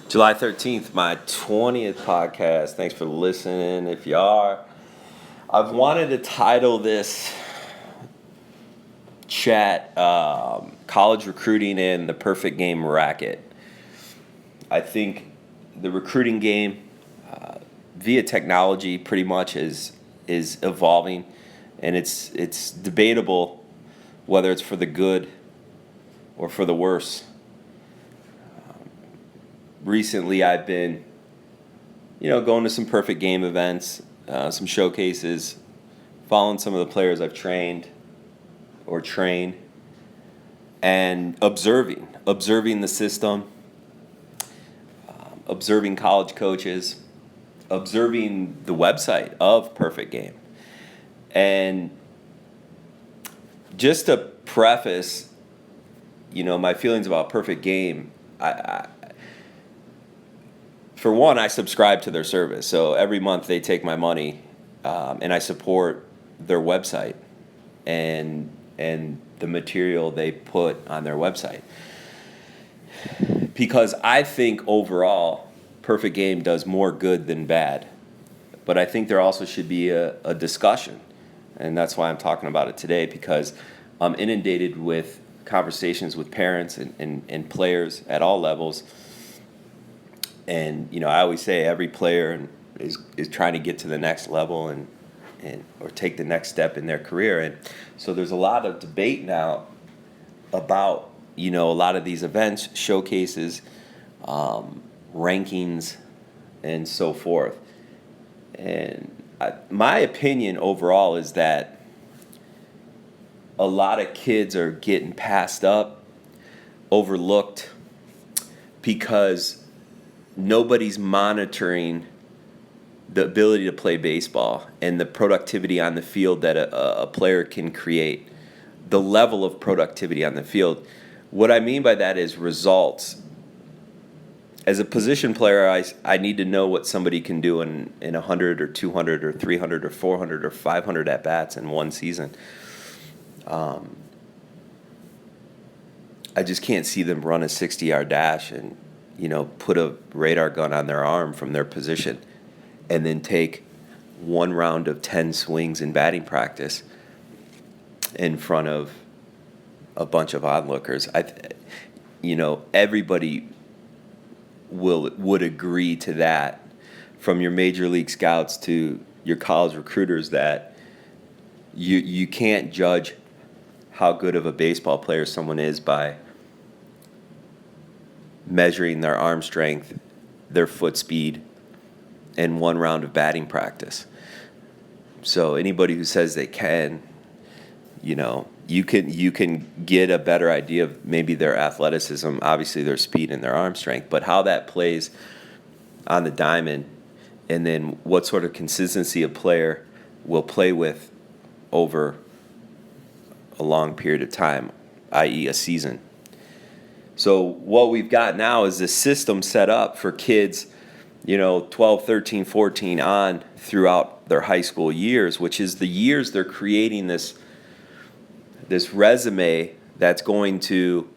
July 13th, my 20th podcast. Thanks for listening. If you are, I've wanted to title this chat College Recruiting and the Perfect Game Racket. I think the recruiting game via technology pretty much is evolving, and it's debatable whether it's for the good or for the worse. Recently, I've been, going to some perfect game events, some showcases, following some of the players I've trained or train, and observing the system, observing college coaches, observing the website of Perfect Game. And just to preface, my feelings about Perfect Game, for one, I subscribe to their service. So every month they take my money, and I support their website and the material they put on their website. Because I think overall, Perfect Game does more good than bad. But I think there also should be a discussion. And that's why I'm talking about it today, because I'm inundated with conversations with parents and players at all levels. And I always say every player is trying to get to the next level and or take the next step in their career. And so there's a lot of debate now about a lot of these events, showcases, rankings, and so forth. And my opinion overall is that a lot of kids are getting passed up, overlooked, because nobody's monitoring the ability to play baseball and the productivity on the field that a player can create, the level of productivity on the field. What I mean by that is results. As a position player, I need to know what somebody can do in 100 or 200 or 300 or 400 or 500 at-bats in one season. I just can't see them run a 60-yard dash and put a radar gun on their arm from their position and then take one round of 10 swings in batting practice in front of a bunch of onlookers. Everybody would agree to that, from your major league scouts to your college recruiters, that you can't judge how good of a baseball player someone is by measuring their arm strength, their foot speed, and one round of batting practice. So anybody who says they can, you can get a better idea of maybe their athleticism, obviously their speed and their arm strength, but how that plays on the diamond, and then what sort of consistency a player will play with over a long period of time, i.e. a season. So what we've got now is this system set up for kids, 12, 13, 14 on throughout their high school years, which is the years they're creating this resume that's going to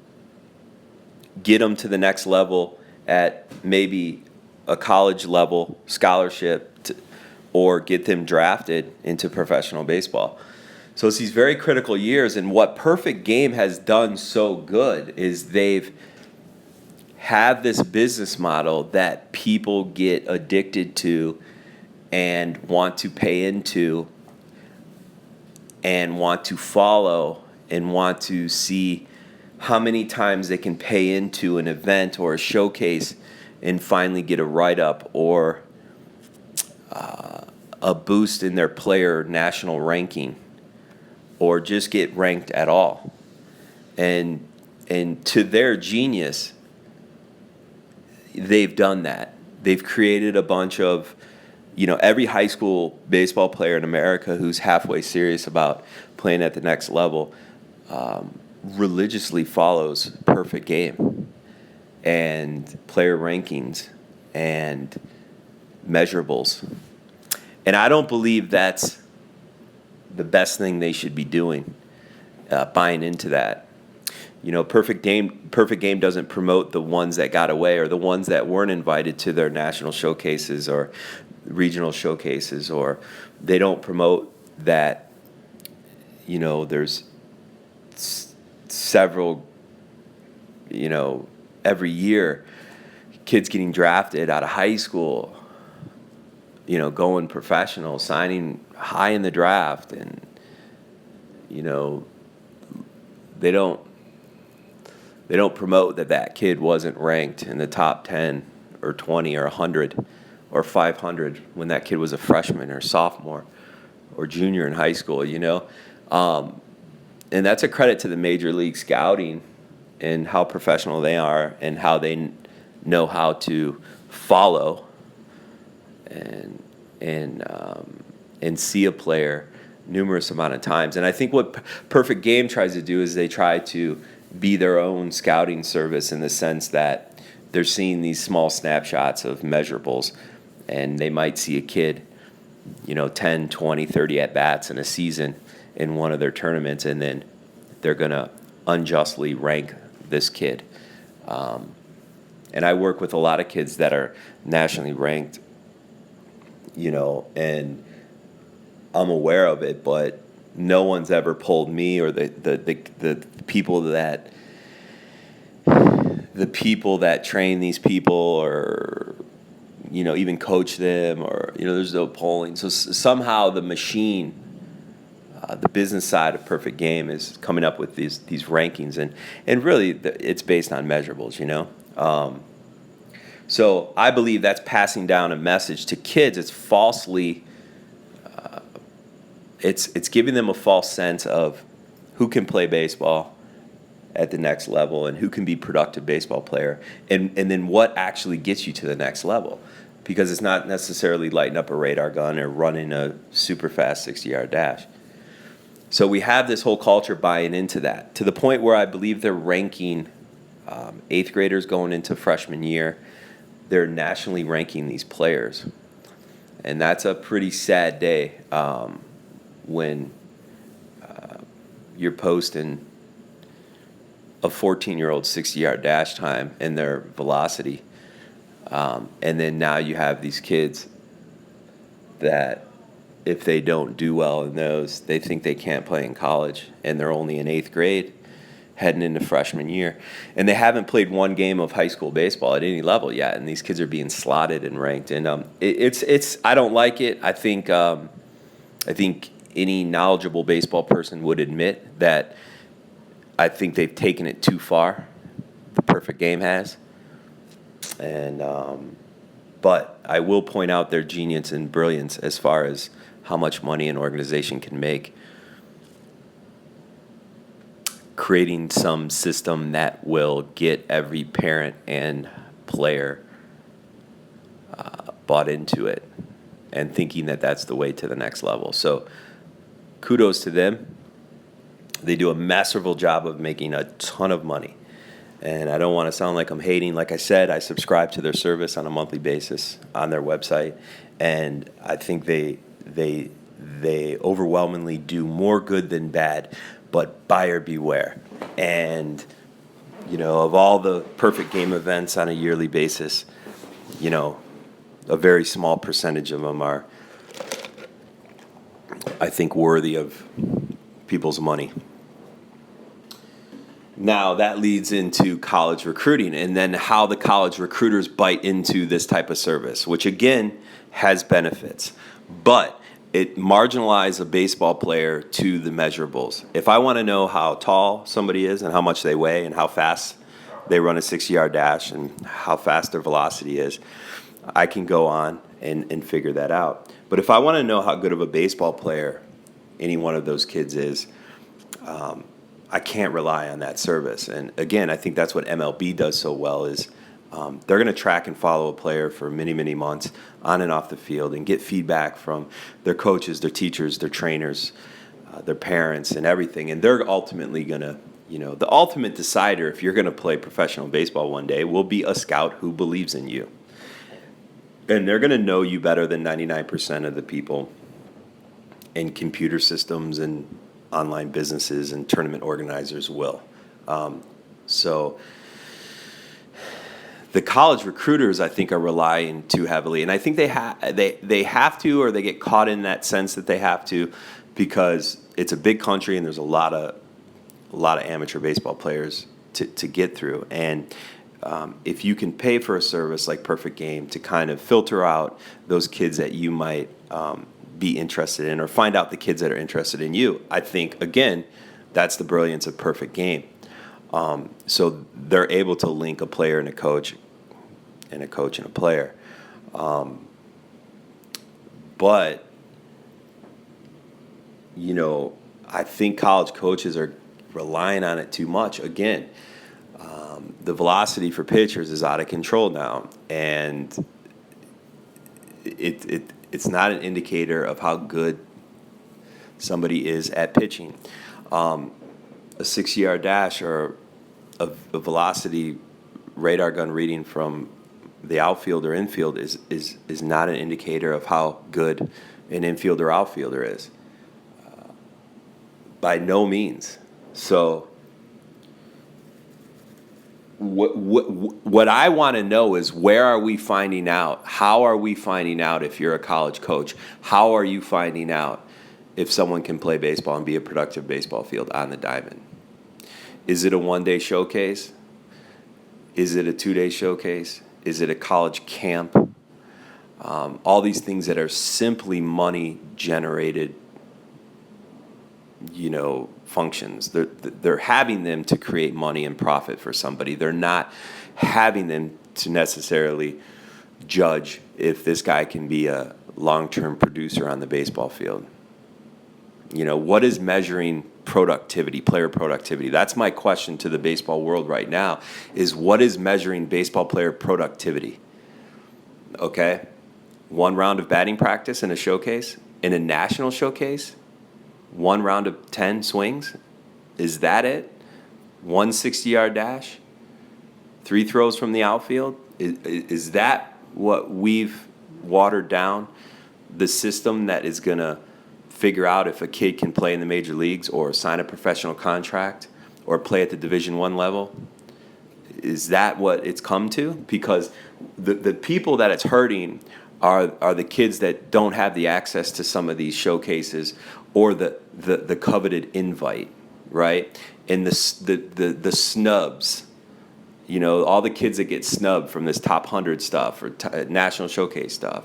get them to the next level at maybe a college level scholarship or get them drafted into professional baseball. So it's these very critical years, and what Perfect Game has done so good is they've have this business model that people get addicted to and want to pay into and want to follow and want to see how many times they can pay into an event or a showcase and finally get a write-up or a boost in their player national ranking, or just get ranked at all. And to their genius, they've done that. They've created a bunch of, every high school baseball player in America who's halfway serious about playing at the next level religiously follows Perfect Game and player rankings and measurables. And I don't believe that's the best thing they should be doing, buying into that. Perfect Game doesn't promote the ones that got away or the ones that weren't invited to their national showcases or regional showcases, or they don't promote that, there's several, every year, kids getting drafted out of high school, going professional, signing high in the draft, and, they don't promote that kid wasn't ranked in the top 10 or 20 or 100 or 500 when that kid was a freshman or sophomore or junior in high school, and that's a credit to the Major League Scouting and how professional they are and how they know how to follow and see a player numerous amount of times. And I think what Perfect Game tries to do is they try to be their own scouting service in the sense that they're seeing these small snapshots of measurables, and they might see a kid, 10, 20, 30 at-bats in a season in one of their tournaments, and then they're going to unjustly rank this kid. And I work with a lot of kids that are nationally ranked, and I'm aware of it, but no one's ever pulled me or the people that train these people or even coach them, or there's no polling. So somehow the machine, the business side of Perfect Game is coming up with these rankings, and really it's based on measurables. So I believe that's passing down a message to kids. It's falsely. It's giving them a false sense of who can play baseball at the next level and who can be a productive baseball player, and then what actually gets you to the next level, because it's not necessarily lighting up a radar gun or running a super fast 60-yard dash. So we have this whole culture buying into that to the point where I believe they're ranking eighth graders going into freshman year. They're nationally ranking these players, and that's a pretty sad day. When you're posting a 14-year-old 60-yard dash time and their velocity, and then now you have these kids that if they don't do well in those, they think they can't play in college, and they're only in eighth grade heading into freshman year, and they haven't played one game of high school baseball at any level yet, and these kids are being slotted and ranked, and it's I don't like it. I think any knowledgeable baseball person would admit that I think they've taken it too far. The Perfect Game has. And but I will point out their genius and brilliance as far as how much money an organization can make creating some system that will get every parent and player bought into it and thinking that that's the way to the next level. So kudos to them. They do a masterful job of making a ton of money. And I don't want to sound like I'm hating. Like I said, I subscribe to their service on a monthly basis on their website. And I think they overwhelmingly do more good than bad, but buyer beware. And, of all the Perfect Game events on a yearly basis, a very small percentage of them are, I think, worthy of people's money. Now that leads into college recruiting, and then how the college recruiters bite into this type of service, which again has benefits, but it marginalizes a baseball player to the measurables. If I want to know how tall somebody is and how much they weigh and how fast they run a 60-yard dash and how fast their velocity is, I can go on and figure that out. But if I want to know how good of a baseball player any one of those kids is, I can't rely on that service. And again, I think that's what MLB does so well is they're going to track and follow a player for many, many months on and off the field and get feedback from their coaches, their teachers, their trainers, their parents, and everything. And they're ultimately going to, the ultimate decider if you're going to play professional baseball one day will be a scout who believes in you. And they're going to know you better than 99% of the people in computer systems and online businesses and tournament organizers will. So the college recruiters, I think, are relying too heavily, and I think they have to, or they get caught in that sense that they have to, because it's a big country and there's a lot of amateur baseball players to get through. And if you can pay for a service like Perfect Game to kind of filter out those kids that you might be interested in, or find out the kids that are interested in you, I think, again, that's the brilliance of Perfect Game. So they're able to link a player and a coach, and a coach and a player. But, you know, I think college coaches are relying on it too much. Again, the velocity for pitchers is out of control now, and it's not an indicator of how good somebody is at pitching. A 60-yard dash or a velocity radar gun reading from the outfield or infield is not an indicator of how good an infield or outfielder is. By no means. So what I want to know is, where are we finding out? How are we finding out if you're a college coach? How are you finding out if someone can play baseball and be a productive baseball field on the diamond? Is it a one-day showcase? Is it a two-day showcase? Is it a college camp? All these things that are simply money-generated, you know, functions. They're having them to create money and profit for somebody. They're not having them to necessarily judge if this guy can be a long-term producer on the baseball field. You know, what is measuring productivity, player productivity? That's my question to the baseball world right now, is what is measuring baseball player productivity? Okay? One round of batting practice in a showcase, in a national showcase, one round of 10 swings? Is that it? 160-yard dash? 3 throws from the outfield? Is that what we've watered down the system that is going to figure out if a kid can play in the major leagues or sign a professional contract or play at the Division I level? Is that what it's come to? Because the people that it's hurting are the kids that don't have the access to some of these showcases or the coveted invite, right? And the snubs, you know, all the kids that get snubbed from this top 100 stuff or national showcase stuff,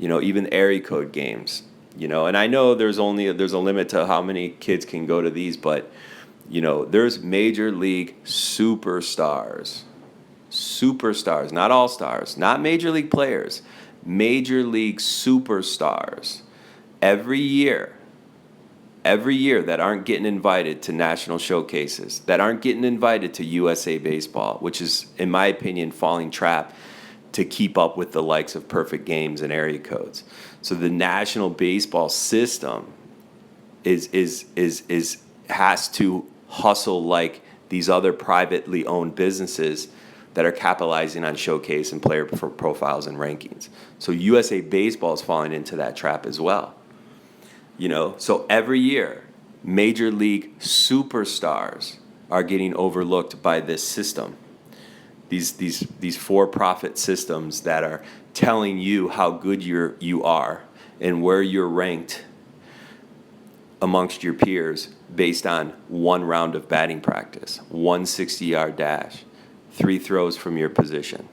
you know, even area code games, you know. And I know there's a limit to how many kids can go to these, but, you know, there's major league superstars, not all stars, not major league players, major league superstars every year that aren't getting invited to national showcases, that aren't getting invited to USA Baseball, which is, in my opinion, falling trap to keep up with the likes of Perfect Games and area codes. So the national baseball system has to hustle like these other privately owned businesses that are capitalizing on showcase and player profiles and rankings. So USA Baseball is falling into that trap as well. You know, so every year, major league superstars are getting overlooked by this system. These for-profit systems that are telling you how good you are and where you're ranked amongst your peers based on one round of batting practice, 160-yard dash, 3 throws from your position.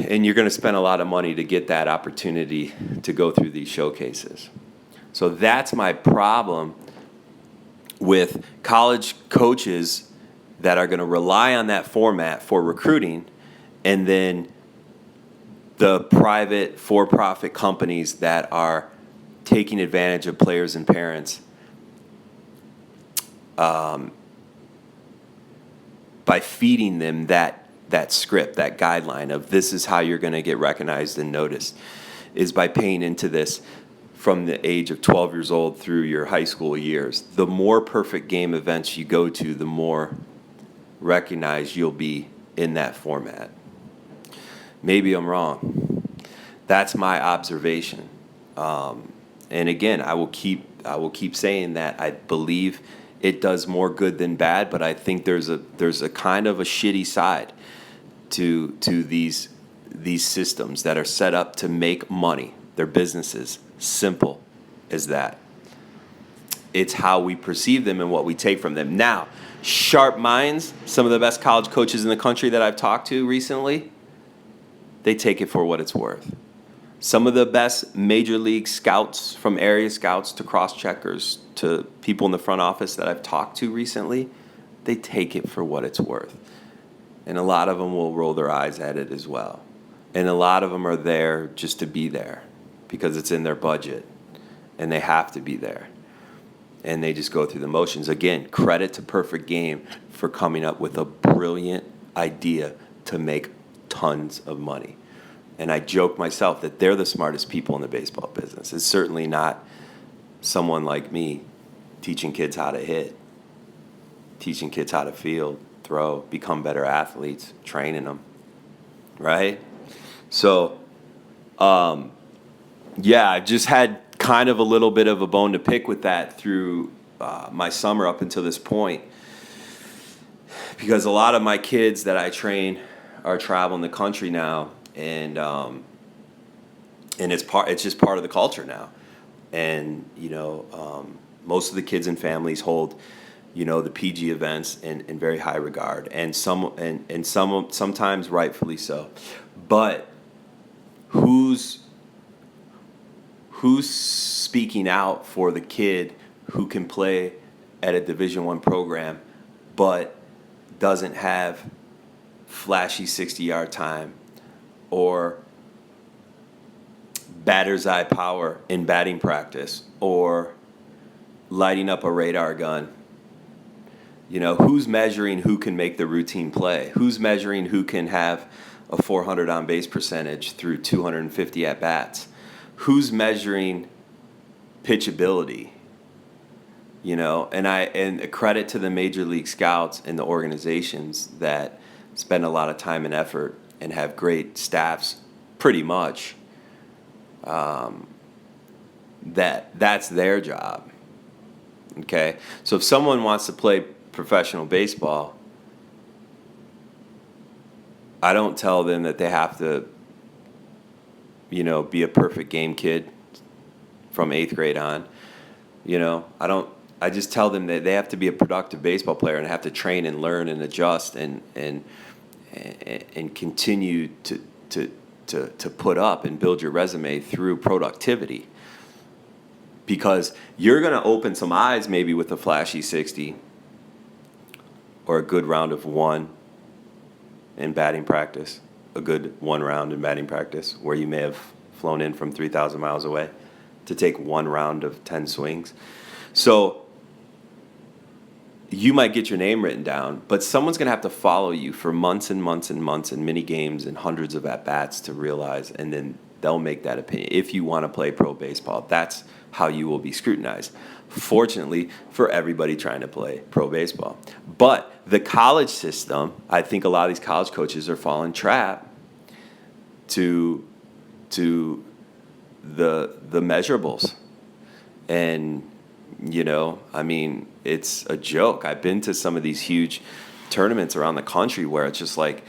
And you're going to spend a lot of money to get that opportunity to go through these showcases. So that's my problem with college coaches that are going to rely on that format for recruiting, and then the private for-profit companies that are taking advantage of players and parents by feeding them that script, that guideline of this is how you're going to get recognized and noticed, is by paying into this from the age of 12 years old through your high school years. The more Perfect Game events you go to, the more recognized you'll be in that format. Maybe I'm wrong. That's my observation. And again, I will keep saying that I believe it does more good than bad, but I think there's a kind of a shitty side to these systems that are set up to make money. They're businesses. Simple as that. It's how we perceive them and what we take from them. Now, sharp minds, some of the best college coaches in the country that I've talked to recently, they take it for what it's worth. Some of the best major league scouts, from area scouts to cross-checkers to people in the front office that I've talked to recently, they take it for what it's worth. And a lot of them will roll their eyes at it as well. And a lot of them are there just to be there because it's in their budget and they have to be there. And they just go through the motions. Again, credit to Perfect Game for coming up with a brilliant idea to make tons of money. And I joke myself that they're the smartest people in the baseball business. It's certainly not someone like me teaching kids how to hit, teaching kids how to field, throw, become better athletes, training them, right? So, yeah, I just had kind of a little bit of a bone to pick with that through my summer up until this point, because a lot of my kids that I train are traveling the country now, and it's just part of the culture now. And most of the kids and families hold the PG events in very high regard, and sometimes rightfully so. But who's speaking out for the kid who can play at a Division I program but doesn't have flashy 60-yard time or batter's eye power in batting practice or lighting up a radar gun? Who's measuring who can make the routine play? Who's measuring who can have a 400 on base percentage through 250 at bats? Who's measuring pitchability? And a credit to the major league scouts and the organizations that spend a lot of time and effort and have great staffs, pretty much. That's their job. Okay, so if someone wants to play professional baseball, I don't tell them that they have to, be a perfect game kid from 8th grade on. I just tell them that they have to be a productive baseball player and have to train and learn and adjust and continue to put up and build your resume through productivity. Because you're going to open some eyes maybe with a flashy 60 or a good round of one in batting practice, a good one round in batting practice where you may have flown in from 3,000 miles away to take one round of 10 swings. So you might get your name written down, but someone's going to have to follow you for months and months and months and mini games and hundreds of at-bats to realize, and then they'll make that opinion. If you want to play pro baseball, that's how you will be scrutinized. Fortunately for everybody trying to play pro baseball. But the college system, I think a lot of these college coaches are falling trap to the measurables. And, it's a joke. I've been to some of these huge tournaments around the country where it's just like,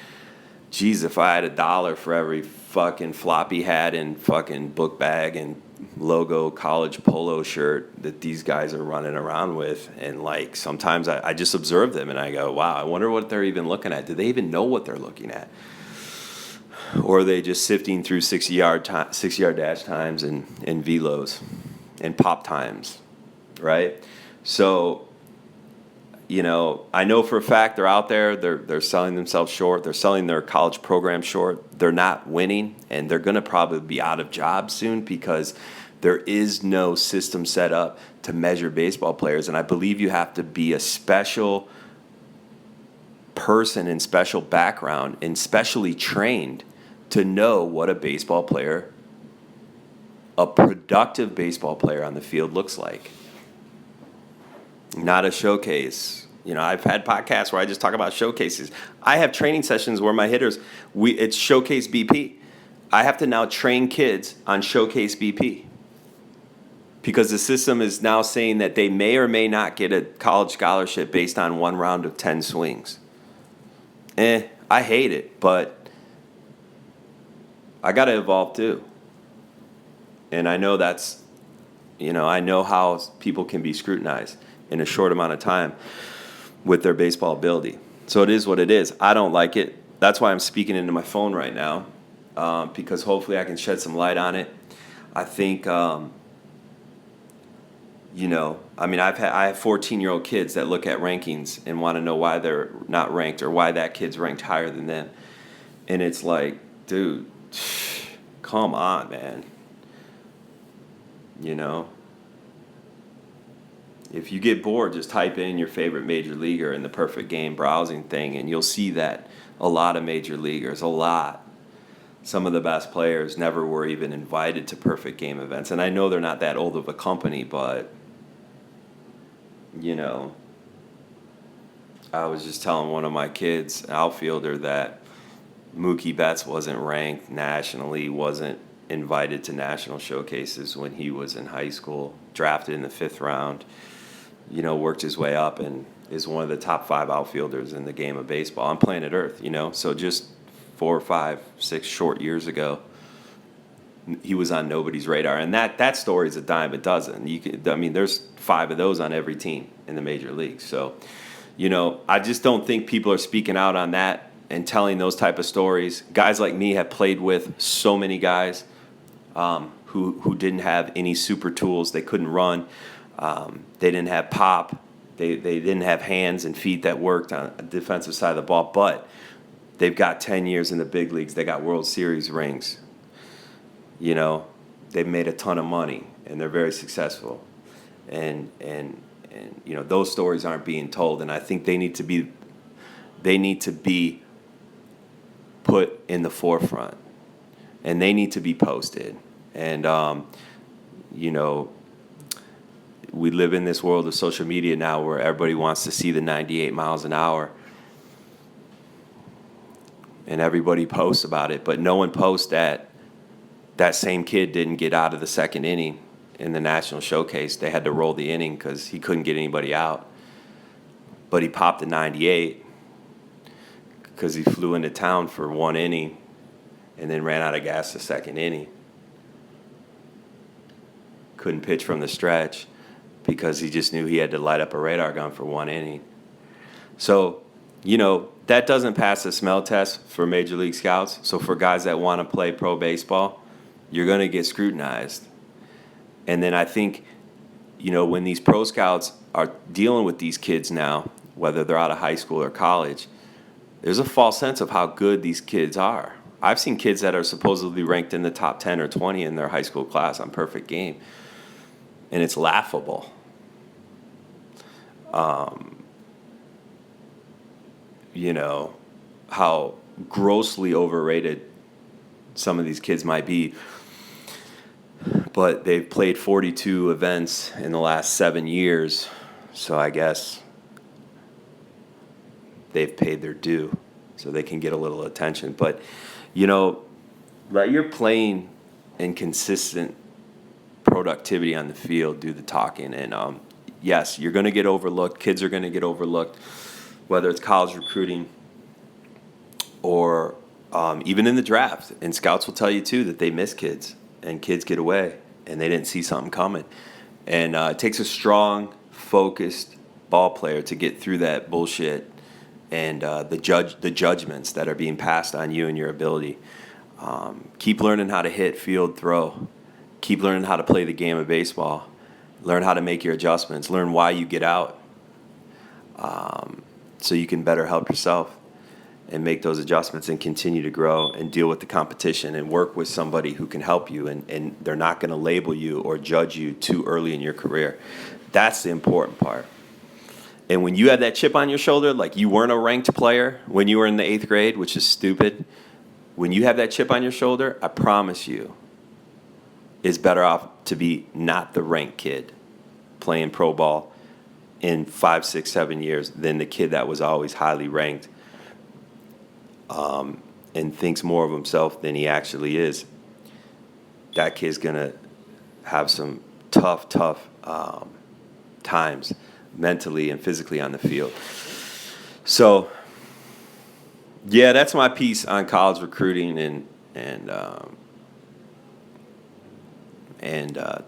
geez, if I had $1 for every fucking floppy hat and fucking book bag and logo college polo shirt that these guys are running around with, and sometimes I just observe them and I go, wow, I wonder what they're even looking at. Do they even know what they're looking at? Or are they just sifting through 6-yard dash times and velos and pop times, right? So, I know for a fact they're out there. They're selling themselves short. They're selling their college program short. They're not winning, and they're going to probably be out of jobs soon because there is no system set up to measure baseball players. And I believe you have to be a special person and special background and specially trained to know what a baseball player, a productive baseball player on the field looks like. Not a showcase. I've had podcasts where I just talk about showcases. I have training sessions where my hitters, it's showcase BP. I have to now train kids on showcase BP. because the system is now saying that they may or may not get a college scholarship based on one round of 10 swings. I hate it, but I got to evolve too. And I know that's, I know how people can be scrutinized in a short amount of time with their baseball ability. So it is what it is. I don't like it. That's why I'm speaking into my phone right now, because hopefully I can shed some light on it. I think, I have 14-year-old kids that look at rankings and want to know why they're not ranked or why that kid's ranked higher than them. And it's like, dude, come on, man. If you get bored, just type in your favorite major leaguer in the perfect game browsing thing, and you'll see that a lot of major leaguers, some of the best players never were even invited to perfect game events. And I know they're not that old of a company, but, I was just telling one of my kids, outfielder, that Mookie Betts wasn't ranked nationally, wasn't invited to national showcases when he was in high school, drafted in the 5th round, worked his way up and is one of the top 5 outfielders in the game of baseball on planet Earth, So just 4, 5, 6 short years ago, he was on nobody's radar. And that story's a dime a dozen. There's 5 of those on every team in the major leagues. So, I just don't think people are speaking out on that and telling those type of stories. Guys like me have played with so many guys who didn't have any super tools. They couldn't run. They didn't have pop. They didn't have hands and feet that worked on the defensive side of the ball. But they've got 10 years in the big leagues. They got World Series rings. They've made a ton of money, and they're very successful. And those stories aren't being told. And I think they need to be put in the forefront, and they need to be posted. And we live in this world of social media now where everybody wants to see the 98 miles an hour, and everybody posts about it, but no one posts that same kid didn't get out of the 2nd inning in the national showcase. They had to roll the inning because he couldn't get anybody out, but he popped a 98 because he flew into town for 1 inning and then ran out of gas the 2nd inning. Couldn't pitch from the stretch because he just knew he had to light up a radar gun for 1 inning. So, that doesn't pass the smell test for Major League Scouts. So for guys that want to play pro baseball, you're going to get scrutinized. And then I think, when these pro scouts are dealing with these kids now, whether they're out of high school or college, there's a false sense of how good these kids are. I've seen kids that are supposedly ranked in the top 10 or 20 in their high school class on perfect game, and it's laughable. How grossly overrated some of these kids might be. But they've played 42 events in the last 7 years, so I guess they've paid their due, so they can get a little attention. But, let your playing and consistent productivity on the field do the talking. And, yes, you're going to get overlooked. Kids are going to get overlooked, whether it's college recruiting or even in the draft. And scouts will tell you, too, that they miss kids, and kids get away, and they didn't see something coming. And it takes a strong, focused ball player to get through that bullshit and the judgments that are being passed on you and your ability. Keep learning how to hit, field, throw. Keep learning how to play the game of baseball. Learn how to make your adjustments. Learn why you get out, so you can better help yourself and make those adjustments and continue to grow and deal with the competition and work with somebody who can help you, and they're not going to label you or judge you too early in your career. That's the important part. And when you have that chip on your shoulder, like you weren't a ranked player when you were in the 8th grade, which is stupid, when you have that chip on your shoulder, I promise you, it's better off to be not the ranked kid playing pro ball in 5, 6, 7 years than the kid that was always highly ranked and thinks more of himself than he actually is. That kid's going to have some tough tough times mentally and physically on the field. So, yeah, that's my piece on college recruiting and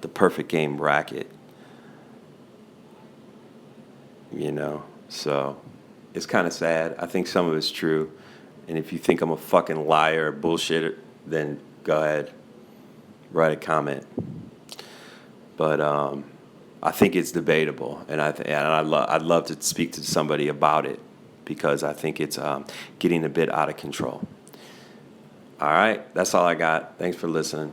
the perfect game racket. So it's kind of sad. I think some of it's true, and if you think I'm a fucking liar or bullshitter, then go ahead, write a comment. But I think it's debatable, and I'd love to speak to somebody about it because I think it's getting a bit out of control. All right, that's all I got. Thanks for listening.